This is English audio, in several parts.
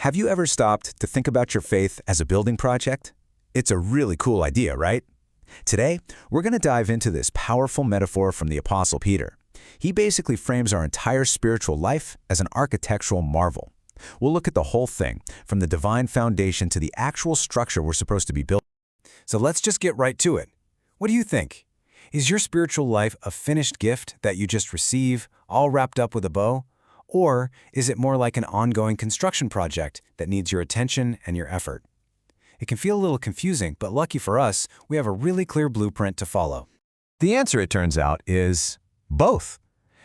Have you ever stopped to think about your faith as a building project? It's a really cool idea, right? Today, we're going to dive into this powerful metaphor from the Apostle Peter. He basically frames our entire spiritual life as an architectural marvel. We'll look at the whole thing, from the divine foundation to the actual structure we're supposed to be building. So let's just get right to it. What do you think? Is your spiritual life a finished gift that you just receive, all wrapped up with a bow? Or is it more like an ongoing construction project that needs your attention and your effort? It can feel a little confusing, but lucky for us, we have a really clear blueprint to follow. The answer, it turns out, is both.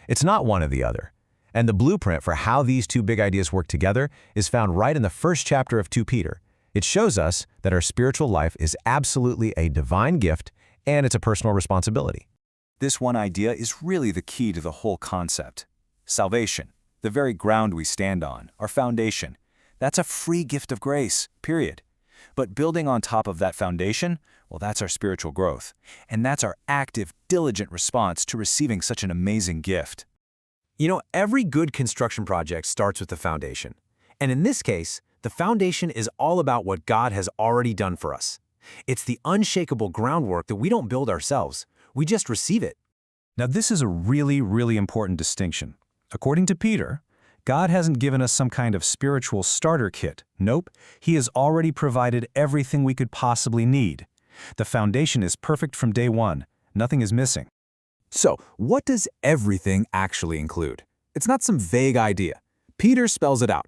It's not one or the other. And the blueprint for how these two big ideas work together is found right in the first chapter of 2 Peter. It shows us that our spiritual life is absolutely a divine gift and it's a personal responsibility. This one idea is really the key to the whole concept. Salvation, the very ground we stand on, our foundation, that's a free gift of grace, period. But building on top of that foundation, well, that's our spiritual growth. And that's our active, diligent response to receiving such an amazing gift. You know, every good construction project starts with the foundation. And in this case, the foundation is all about what God has already done for us. It's the unshakable groundwork that we don't build ourselves. We just receive it. Now, this is a really important distinction. According to Peter, God hasn't given us some kind of spiritual starter kit. Nope, He has already provided everything we could possibly need. The foundation is perfect from day one. Nothing is missing. So, what does everything actually include? It's not some vague idea. Peter spells it out.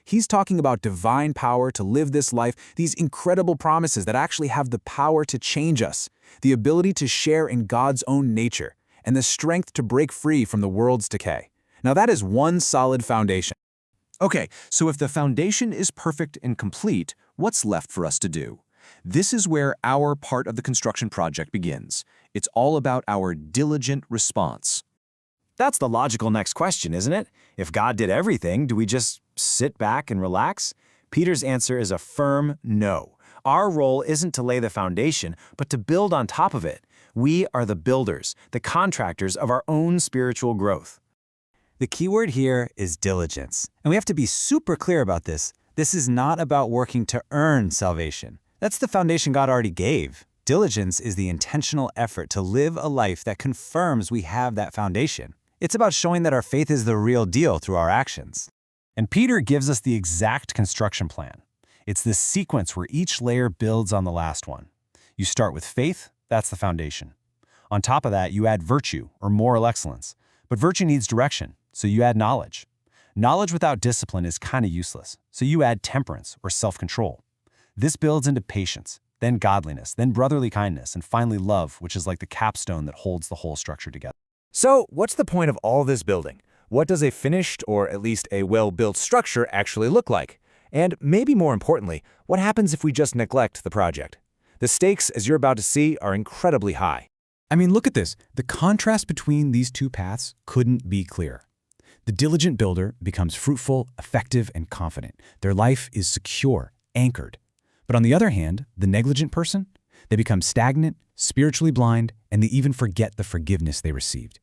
He's talking about divine power to live this life, these incredible promises that actually have the power to change us, the ability to share in God's own nature, and the strength to break free from the world's decay. Now that is one solid foundation. Okay, so if the foundation is perfect and complete, what's left for us to do? This is where our part of the construction project begins. It's all about our diligent response. That's the logical next question, isn't it? If God did everything, do we just sit back and relax? Peter's answer is a firm no. Our role isn't to lay the foundation, but to build on top of it. We are the builders, the contractors of our own spiritual growth. The key word here is diligence. And we have to be super clear about this. This is not about working to earn salvation. That's the foundation God already gave. Diligence is the intentional effort to live a life that confirms we have that foundation. It's about showing that our faith is the real deal through our actions. And Peter gives us the exact construction plan. It's this sequence where each layer builds on the last one. You start with faith, that's the foundation. On top of that, you add virtue, or moral excellence. But virtue needs direction, so you add knowledge. Knowledge without discipline is kind of useless, so you add temperance, or self-control. This builds into patience, then godliness, then brotherly kindness, and finally love, which is like the capstone that holds the whole structure together. So, what's the point of all this building? What does a finished, or at least a well-built structure actually look like? And maybe more importantly, what happens if we just neglect the project? The stakes, as you're about to see, are incredibly high. I mean, look at this. The contrast between these two paths couldn't be clearer. The diligent builder becomes fruitful, effective, and confident. Their life is secure, anchored. But on the other hand, the negligent person, they become stagnant, spiritually blind, and they even forget the forgiveness they received.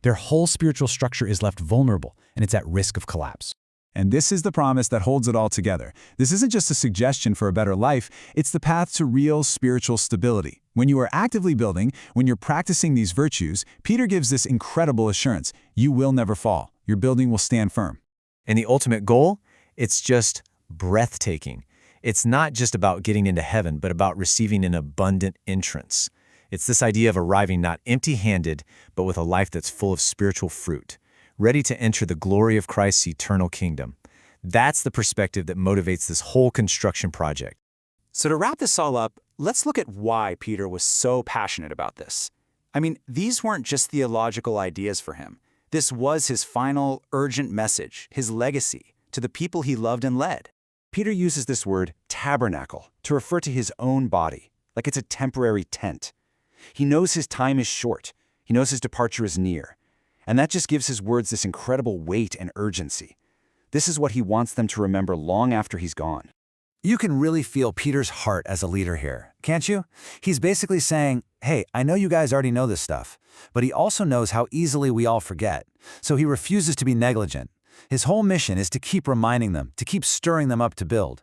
Their whole spiritual structure is left vulnerable, and it's at risk of collapse. And this is the promise that holds it all together. This isn't just a suggestion for a better life, it's the path to real spiritual stability. When you are actively building, when you're practicing these virtues, Peter gives this incredible assurance: you will never fall. Your building will stand firm. And the ultimate goal? It's just breathtaking. It's not just about getting into heaven, but about receiving an abundant entrance. It's this idea of arriving not empty-handed, but with a life that's full of spiritual fruit, ready to enter the glory of Christ's eternal kingdom. That's the perspective that motivates this whole construction project. So to wrap this all up, let's look at why Peter was so passionate about this. I mean, these weren't just theological ideas for him. This was his final, urgent message, his legacy, to the people he loved and led. Peter uses this word tabernacle to refer to his own body, like it's a temporary tent. He knows his time is short. He knows his departure is near. And that just gives his words this incredible weight and urgency. This is what he wants them to remember long after he's gone. You can really feel Peter's heart as a leader here, can't you? He's basically saying, hey, I know you guys already know this stuff, but he also knows how easily we all forget. So he refuses to be negligent. His whole mission is to keep reminding them, to keep stirring them up to build.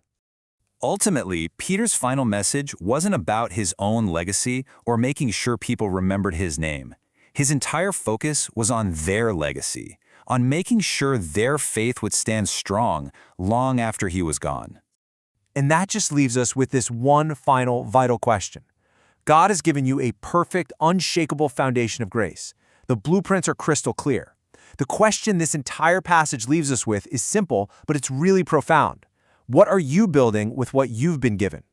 Ultimately, Peter's final message wasn't about his own legacy or making sure people remembered his name. His entire focus was on their legacy, on making sure their faith would stand strong long after he was gone. And that just leaves us with this one final vital question. God has given you a perfect, unshakable foundation of grace. The blueprints are crystal clear. The question this entire passage leaves us with is simple, but it's really profound. What are you building with what you've been given?